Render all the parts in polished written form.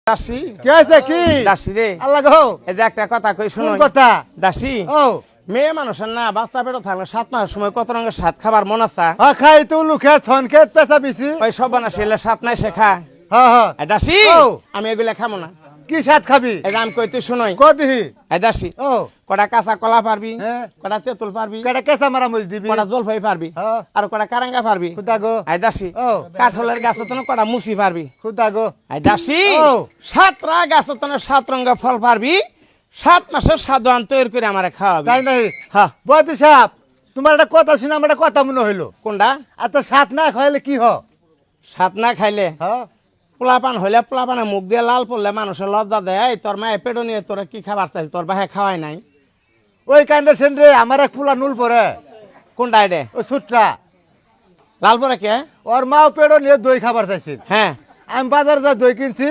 দাসী কি হয়েছে কি দাসী রে আল্লাহ গো এই যে একটা কথা কই শুনো কোন কথা দাসী ও মেয়ে মানুষের না বাচ্চা পেটে থাকলে 7 মাসের সময় কত রঙের স্বাদ খাবার মন আছে খাই তো লুখে ছনকে পেছা বিছি ওই সব বানাসি এলে 7 নাই শেখা হ্যাঁ হ্যাঁ এই দাসী ও। আমি এগুলা খাবো না কি স্বাদ খাবি এই যে আমি কই তুই শুনই কদিহি এই দাসী ও কটা কাঁচা কলা পারবি হ্যাঁ। কটা তেঁতুল পারবি কেডা কেসা মারা মজ দিবি কটা জলপাই পারবি হ্যাঁ আর কটা কারাঙ্গা পারবি খুদা গো এই দাসী ও কাঠলের গাছ তো কটা মুসি পারবি খুদা গো এই দাসী ও। 7 রা গাছ তো 7 রঙের ফল পারবি 7 মাসের সাদওয়ান তৈরি করে আমারে খাওয়াবি তাই নাই হ্যাঁ বয়তি সাহেব তোমার একটা কথা শুনে আমার একটা কথা মনে হইলো কোনটা আর তো সাত না খাইলে কি হ 7 না খাইলে হ্যাঁ পোলাপান হইলে পোলাপানে মুখ দিয়ে লাল পড়লে মানুষের লজ্জা দেয় এই তোর মায়ে পেটো নিয়ে তোরা কি খাবার চাইল তোর বাহে খাওয়াই নাই ওই কাণ্ডে সেন রে আমার এক পুলা নুল পরে কোনটা রে ওই সুটরা লাল পরে কে ওর মাও পেড়ো নিয়ে দই খাবার চাইছিল হ্যাঁ আমি বাজারে যা দই কিনছি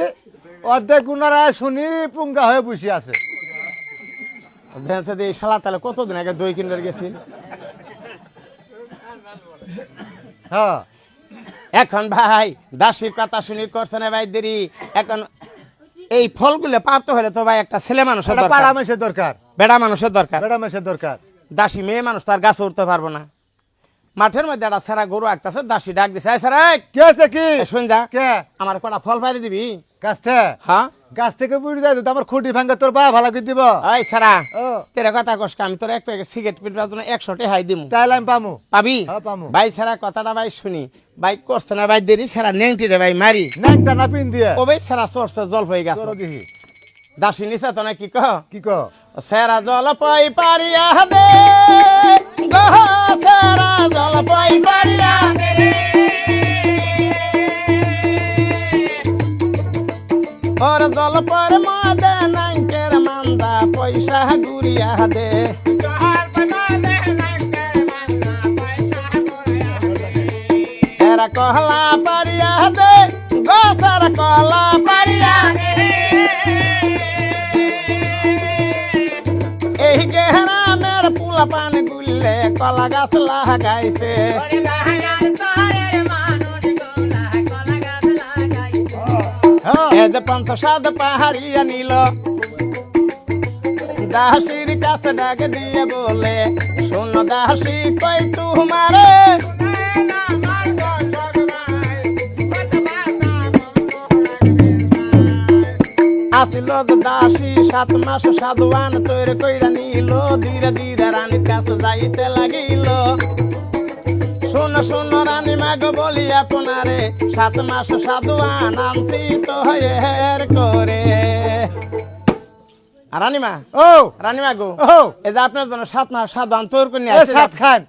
অর্ধেক গুনারা শুনি পুঙ্গা হয়ে বসে আছে দেখছে যে এই শালা তাহলে কতদিন আগে দই কিনে গেছিল হ্যাঁ এখন ভাই দাসীর কথা শুনি করছে না ভাই দেরি এখন এই ফলগুলো পারতে হলে তো ভাই একটা ছেলে মানুষের একটা দরকার পাড়া মেসের দরকার বেড়া মানুষের দরকার বেড়া মেসের দরকার দাসী মেয়ে মানুষ তার গাছে উঠতে পারবো না মাঠের মধ্যে একটা সেরা গরু আঁকতেছে দাসী ডাক দিছে এই স্যার কে আছে কি শুন যা কে আমার কটা ফল পাইরে দিবি গাছ থেকে হ্যাঁ গাছ থেকে বুড়ি যায় তো আমার খুঁটি ভাঙ্গে তোর বা ভালো করে দিব এই সারা ও তেরা কথা কষ্ট আমি তোর এক প্যাকেট সিগারেট পিটবার জন্য 100 টাকা হাই দিমু তাইলে আমি পামু পাবি হ্যাঁ পামু ভাই সারা কথাটা ভাই শুনি ভাই করছে না ভাই দেরি সারা নেংটি রে ভাই মারি নাকটা না পিন দিয়ে ও ভাই সারা সরছে জল হয়ে গেছে তোর দিহি দাসী নিছে তো না কি কহ কি কো সেরা জল পাই পারিয়া দে গহ সেরা জল পাই পারিয়া দে ওর জল পর মাদে নাইকের মান্দা পয়সা গুরিয়া দে এরা কহলা পারিয়া দে গো সেরা কহলা পারিয়া দে এই গেহরামের পুলা পান গুললে কলা গাছ লাগাইছে হ্যাঁ এই যে 5-7 পাহাড়িয়া নিল দাসীর কাছে ডাক দিয়ে বলে শোন দাসী কই তোমারে আসিল দাসী 7 মাস সাধুয়ান তৈরি কইরা নিল ধীরে ধীরে রানীর কাছে যাইতে লাগিল শোন শোন রানী মাগ বলি আপনারে 7 মাস সাধুয়ান আনতি তো হের করে আর রানীমা ও রানীমা গো ও এই যে আপনার জন্য 7 মাস সাধুয়ান তৈরি করে নিয়ে এ আসছে সাত খান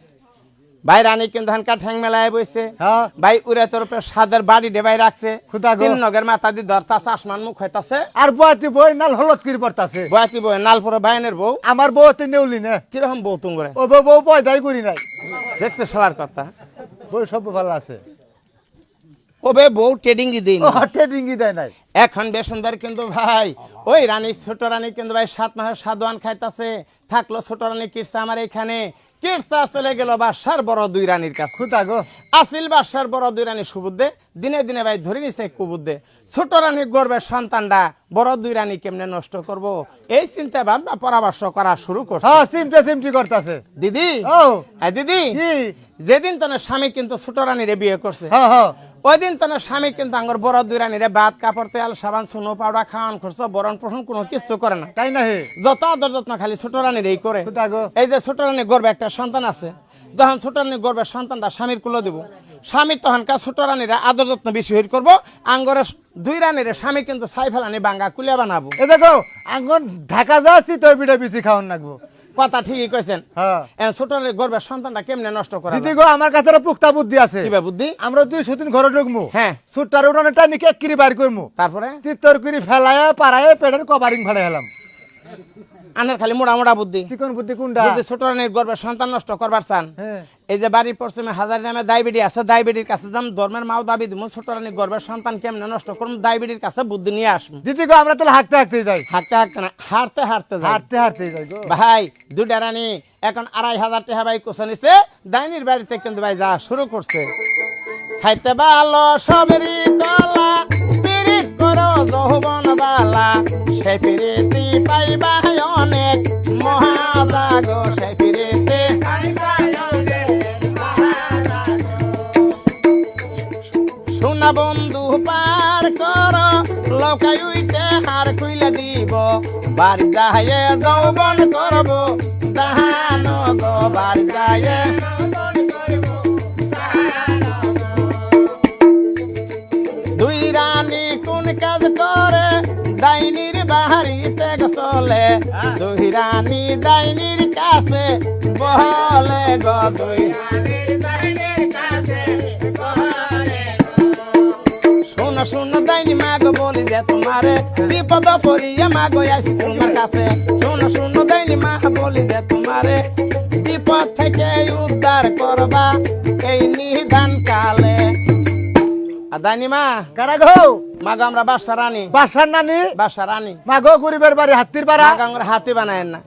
ভাই রানী কিন্তু ধানকা ঠ্যাং মেলায় বইছে হ্যাঁ ভাই উড়ে তোর উপরে সাদের বাড়ি ডেবাই রাখছে খুদা গো। 3 নগের মাথা দি ধরতাছে আসমান মুখ হইতাছে আর বয়াতি বই নাল হলত কির পড়তাছে বয়াতি বই নালপুরে বাইনের বউ আমার বউ তো নেউলি না কিরকম বউ তুমরে ও বউ বউ পয়দাই করি নাই দেখছে সবার কথা বউ সব ভালো আছে ওবে বউ ট্রেডিং দিন ও হাতে ডিঙ্গি দেয় নাই এখন বেশ সুন্দর কিন্তু ভাই ওই রানী ছোট রানী কিন্তু ভাই 7 মাসের সাদওয়ান খাইতাছে থাকলো ছোট রানী কিরসা আমার এখানে কিরসা চলে গেল বাসার বড় 2 রানীর কাছে খুদা গো আসিল বাসার বড় 2 রানী সুবুদ্ধে দিনে দিনে ভাই ধরে নিছে কুবুদ্ধে ছোট রানী গর্বের সন্তানটা বড় 2 রানী কেমনে নষ্ট করব এই চিন্তা ভাবনা পরামর্শ করা শুরু করছে হ্যাঁ সিমটি করতাছে দিদি ও এই দিদি কি যেদিন তোর স্বামী কিন্তু ছোট রানীরে বিয়ে করছে হ্যাঁ হ্যাঁ ওই দিন তোর স্বামী কিন্তু আঙ্গর বড় 2 রানীরে ভাত কাপড় তেল সাবান সুনো পাউডার খাওয়ান খরচ বরণ পোষণ কোনো কিছু করে না তাই না হে যত আদর যত্ন খালি ছোট রানীরই করে খুদা গো এই যে ছোট রানী গর্বে একটা সন্তান আছে যখন ছোট রানী গর্বে সন্তানটা স্বামীর কুলো দিব স্বামী তখনকার ছোট রানীরা আদর যত্ন বেশি হইর করবো আঙ্গরে 2 রানীরে স্বামী কিন্তু ছাই ফেলানি বাঙ্গা কুলিয়া বানাবো এ দেখো আঙ্গন ঢাকা যাচ্ছি তো বিড়ে বিচি খাওয়ান লাগবো কথা ঠিকই কইছেন হ্যাঁ ছোট রানীর গর্বের সন্তানটা কেমনে নষ্ট করা দিদি গো আমার কাছে একটা পুক্তা বুদ্ধি আছে কিবা বুদ্ধি আমরা 2 সুদিন ঘরে ঢুকমু হ্যাঁ সুটটার উড়ানটা নিকে কিরি বাইর করমু তারপরে তিতর করি ফেলায় পাড়ায় পেটের কভারিং ফাড়ে হেলাম আনার খালি মোড়া মোড়া বুদ্ধি চিকন বুদ্ধি কোনটা যদি ছোট রানীর গর্বের সন্তান নষ্ট করবার চান হ্যাঁ এই যে বাড়ির পশ্চিমে হাজার নামে ডায়াবেটিস আছে ডায়াবেটির কাছে যাম ধর্মের মাও দাবি দিব ছোট রানীর গর্বের সন্তান কেমনে নষ্ট করুন ডায়াবেটির কাছে বুদ্ধি নিয়ে আসবো দিদি গো আমরা তাহলে হাঁটতে হাঁটতে যাই হাঁটতে হাঁটতে না হাঁটতে হাঁটতে যাই হাঁটতে হাঁটতে যাই গো ভাই 2 রানী এখন 2500 টাকা ভাই কোসা নিছে ডাইনির বাড়িতে কিন্তু ভাই যা শুরু করছে খাইতে ভালো সবেরই কলা পিরিত করো যৌবন জ্বালা সে পিরিতি পাইবা অনেক মহাজাগো সে পিরিতি সোনা বন্ধু পার কর লৌকাই উইতে হার খুইলে দিব বাড়ি যাইয়ে যৌবন করব দাহান গো বাড়ি যাইয়ে দুই রানী কোন কাজ করে ডাইনির বাহারিতে চলে দুই রানী ডাইনির কাছে বলে গো দুই শোনো শোনো ডাইনি মাগো বলি যে তোমারে বিপদ পড়িয়ে মাগো আসি তোমার কাছে শোনো শোনো ডাইনি মা বলি যে তোমারে বিপদ থেকে উদ্ধার করবা এই নিধান কালে ডাইনি মা কারা গো মাগো আমরা বাসা রানী বাসার নানি বাসা রানী মাগো গরিবের বাড়ি হাতির পাড়া মাগো আমরা হাতে বানায়েন না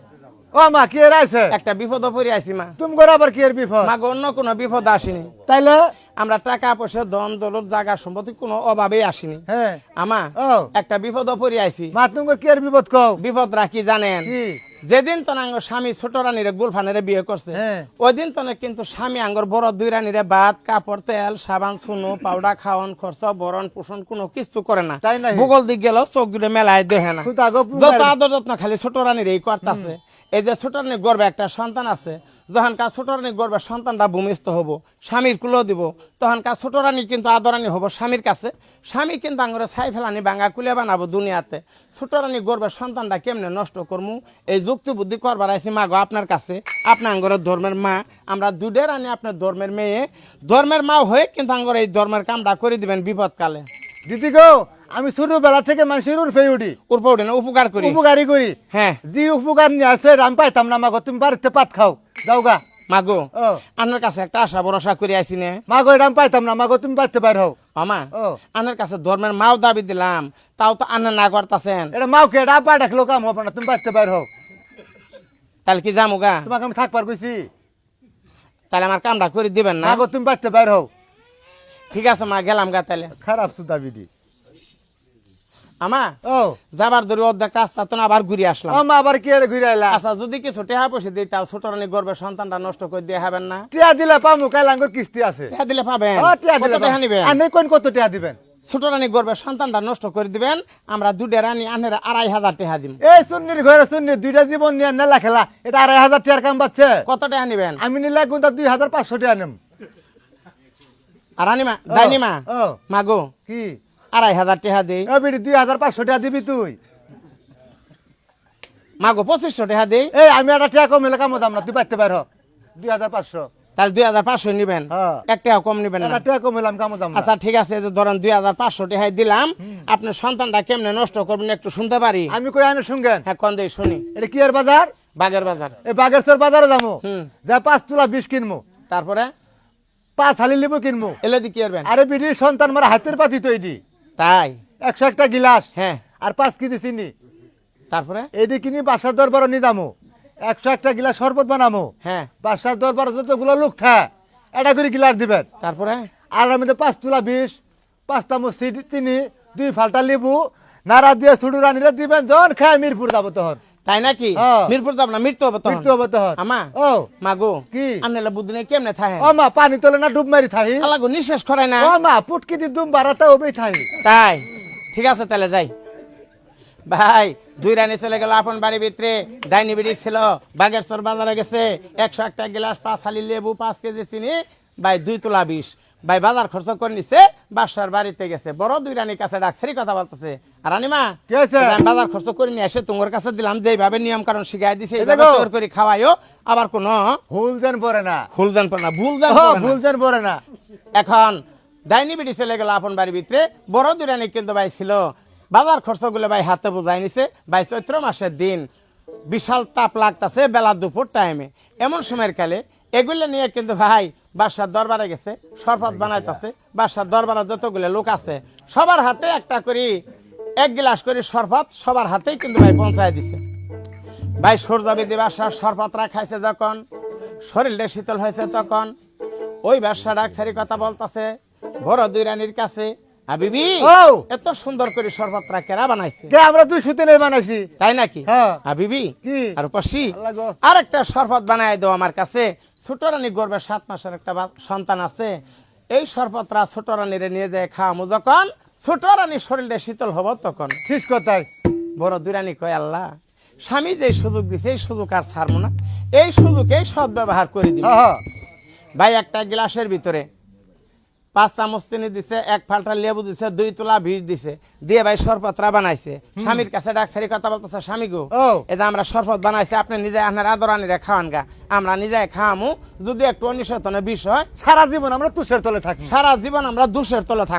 ও মা কি এর আছে একটা বিপদ পড়ে আইছি মা তুমি করে আবার কি এর বিপদ মাগো অন্য কোনো বিপদ আসেনি তাইলে আমরা টাকা পয়সা ধন দৌলত জায়গা সম্পত্তি কোনো অভাবেই আসেনি হ্যাঁ আমা ও একটা বিপদ পড়ে আইছি মা তুমি কি এর বিপদ কও বিপদ রাখি জানেন কি যেদিন তো আঙ্গর স্বামী ছোট রানীরে গুলফানেরে বিয়ে করছে হ্যাঁ ওই দিন তো কিন্তু স্বামী আঙ্গর বড় দুই রানীরে ভাত কাপড় তেল সাবান সুনো পাউডার খাওয়ান খরচ বরণ পোষণ কোনো কিছু করে না তাই নাই? ভূগোল দিক গেল চোখ দূরে মেলায় দেখে না খুদা গো যত আদর যত্ন খালি ছোট রানীর এই করতেছে এই যে ছোট রানীর গর্বে একটা সন্তান আছে যখন কাজ ছোট রানীর গর্বে সন্তানটা ভূমিষ্ঠ হবো স্বামীর কুলো দিব তখন কাজ ছোট রানী কিন্তু আদরানি হবো স্বামীর কাছে স্বামী কিন্তু আঙ্গরে ছাই ফেলানি বাঙ্গা কুলে বানাবো দুনিয়াতে ছোট রানী গর্বে সন্তানটা কেমনে নষ্ট করমু এই যুক্তি বুদ্ধি করবার আইসি মাগো আপনার কাছে আপনার আঙ্গরের ধর্মের মা আমরা দুডে রানী আপনার ধর্মের মেয়ে ধর্মের মা হয়ে কিন্তু আঙ্গর এই ধর্মের কামটা করে দিবেন বিপদকালে দিদি গো আমি ছোটবেলা থেকে মানুষের উঠে উঠি উর্প উঠে না উপকার করি উপকারী করি হ্যাঁ যে উপকার নিয়ে আসে আমি পাইতাম না মাগো তুমি বাড়িতে পাত খাও যাও গা মাগো ও আপনার কাছে একটা আশা ভরসা করে আইসি নে মাগো এটা আমি পাইতাম না মাগো তুমি বাড়িতে বাইর হও আমা ও আনার কাছে ধর্মের মাও দাবি দিলাম তাও তো আনা না করতেছেন এটা মাওকে এটা আপা ডাকলো কাম হবে না তুমি বাড়িতে বাইর হও তাহলে কি যামু গা তোমাকে আমি থাকবার কইছি তাহলে আমার কামটা করে দিবেন না মাগো তুমি বাড়িতে বাইর হও ঠিক আছে মা গেলাম গা তাহলে খারাপ সুদা বিধি আমা ও যাবার ধরে অর্ধেক রাস্তা তো না আবার ঘুরে আসলাম আমা আবার কি এর ঘুরে আইলা আচ্ছা যদি কিছু টেহা পয়সা দিই তাও ছোট রানী গর্বের সন্তানটা নষ্ট করে দিয়ে হবেন না টিয়া দিলে পামু কাইলাঙ্গর কিস্তি আছে টেহা দিলে পাবেন ও টিয়া কত দিলে টেহা নিবেন আনে কোন কত টিয়া দিবেন ছোট রানী গর্বের সন্তানটা নষ্ট করে দিবেন আমরা দুডে রানী আনের 2500 টেহা দিব এই সুন্নির ঘরে সুন্নি দুইটা জীবন নিয়ে নেলা খেলা এটা 2500 টিয়ার কাম পাচ্ছে কত টেহা নিবেন আমি নিলে কিন্তু 2500 টিয়া নেম আর রানীমা ডাইনিমা ও মাগো কি 2500 টেহা দেই এ বিড়ি 2500 টিয়া দিবি তুই মাগো 2500 টেহা দেই এই আমি একটা টিয়া কম হলে কাম দাম না তুই পাইতে পার 2500 তাহলে 2500 নিবেন হ্যাঁ। এক টাকা কম নিবেন না একটা টিয়া কম হলাম কাম দাম না আচ্ছা ঠিক আছে এই যে ধরেন 2500 টাকাই দিলাম আপনার সন্তানটা কেমনে নষ্ট করবেন একটু শুনতে পারি আমি কই আনে শুনগেন হ্যাঁ কোন দেই শুনি এটা কি এর বাজার বাজার বাজার এই বাগেরচর বাজারে যাবো হুম যা 5 তুলা 20 কিনবো তারপরে 5 হালি লেবু কিনবো এলে দি কি করবেন আরে বিড়ি সন্তান মারা হাতের পাতি তৈরি তাই 100 একটা গিলাস হ্যাঁ আর 5 কেজি চিনি তারপরে এদি কিনি বাসার দরবার নিদামো 100 একটা গিলাস শরবত বানামো হ্যাঁ বাসার দরবার যতগুলো লোক থা এটা করে গিলাস দিবেন তারপরে আর আমি 5 তুলা 20 5 চামচ চিনি 2 ফালটা লেবু নাড়া দিয়ে ছুড়ু রানিরে দিবেন যখন খায় মিরপুর যাবো তখন তাই নাকি হ্যাঁ। মিরপুর যাব না মৃত্যু হবে তখন মৃত্যু হবে তখন আমা ও মাগো কি আনলে বুদ্ধি নেই কেমনে থাকে ও মা পানি তোলে না ডুব মারি থাই আলাগো নিঃশ্বাস করে না ও মা পুটকি দি দুম বারাটা হবে থাই তাই ঠিক আছে তাহলে যাই ভাই দুই রানী চলে গেল আপন বাড়ির ভিতরে ডাইনি বিড়ি ছিল বাগেরচর বাজারে গেছে 100 একটা গ্লাস 5 হালি লেবু 5 কেজি চিনি ভাই 2 তোলা 20 ভাই বাজার খরচ করে নিছে বাসার বাড়িতে গেছে বড় দুই রানীর কাছে ডাক্তারি কথা বলতেছে আর রানীমা কি হয়েছে? আমি বাজার খরচ করে নিয়ে এসে তোমার কাছে দিলাম যেভাবে নিয়ম কারণ শিখাই দিছে এই এইভাবে দেখো। তৈরি করে খাওয়াইও আবার কোনো ভুল দেন পড়ে না ভুল দেন পড়ে না ভুল দেন ও পড়ে না। ভুল দেন পড়ে না এখন ডাইনি বিড়ি চলে গেল আপন বাড়ির ভিতরে বড় দুরানি কিন্তু ভাই ছিল বাজার খরচগুলো ভাই হাতে বোঝাই নিছে ভাই চৈত্র মাসের দিন বিশাল তাপ লাগতেছে বেলা দুপুর টাইমে এমন সময়ের কালে এগুলো নিয়ে কিন্তু ভাই বাসার দরবারে গেছে শরবত বানাইতেছে বাসার দরবারে যতগুলো লোক আছে সবার হাতে একটা করে 1 গ্লাস করে শরবত সবার হাতেই কিন্তু ভাই পৌঁছায় দিছে ভাই সূর্যবিধি বাসার শরবতরা খাইছে যখন শরীরটা শীতল হয়েছে তখন ওই ব্যবসা ডাক্তারি কথা বলতেছে বড় দুই রানীর কাছে হাবিবি ও এত সুন্দর করে শরবতটা কেরা বানাইছে? কে আমরা 200 দিনে বানাইছি। তাই নাকি? হ্যাঁ। হাবিবি কি আর পাশি আল্লাহ গো। আরেকটা শরবত বানায় দাও আমার কাছে। ছোট রানী গর্ভে 7 মাসের একটা সন্তান আছে। এই শরবতটা ছোট রানীরে নিয়ে যায় খাওয়ামু, যখন ছোট রানীর শরীরটা শীতল হব তখন। ঠিক কথাই। বড় দুরানি কয় আল্লাহ স্বামী যে সুযোগ দিছে এই সুযোগ আর ছাড়বো না, এই সুযোগেই সৎ ব্যবহার করে দিব। হ্যাঁ ভাই একটা গ্লাসের ভিতরে 5 চামচ চিনি দিছে, 1 ফালটা লেবু দিছে, 2 তোলা বিষ দিছে, দিয়ে ভাই শরবতরা বানাইছে। স্বামীর কাছে ডাকসারি কথা বলতেছে, স্বামী গো ও এই যে আমরা শরবত বানাইছি, আপনি নিজে আপনার আদরানিরে খাওয়ান গা, আমরা নিজে খাওয়ামু, যদি একটু অনিসতনে বিষ হয় সারা জীবন আমরা তুষের তলে থাকি। সারা জীবন আমরা দুষের তলে থাকবো।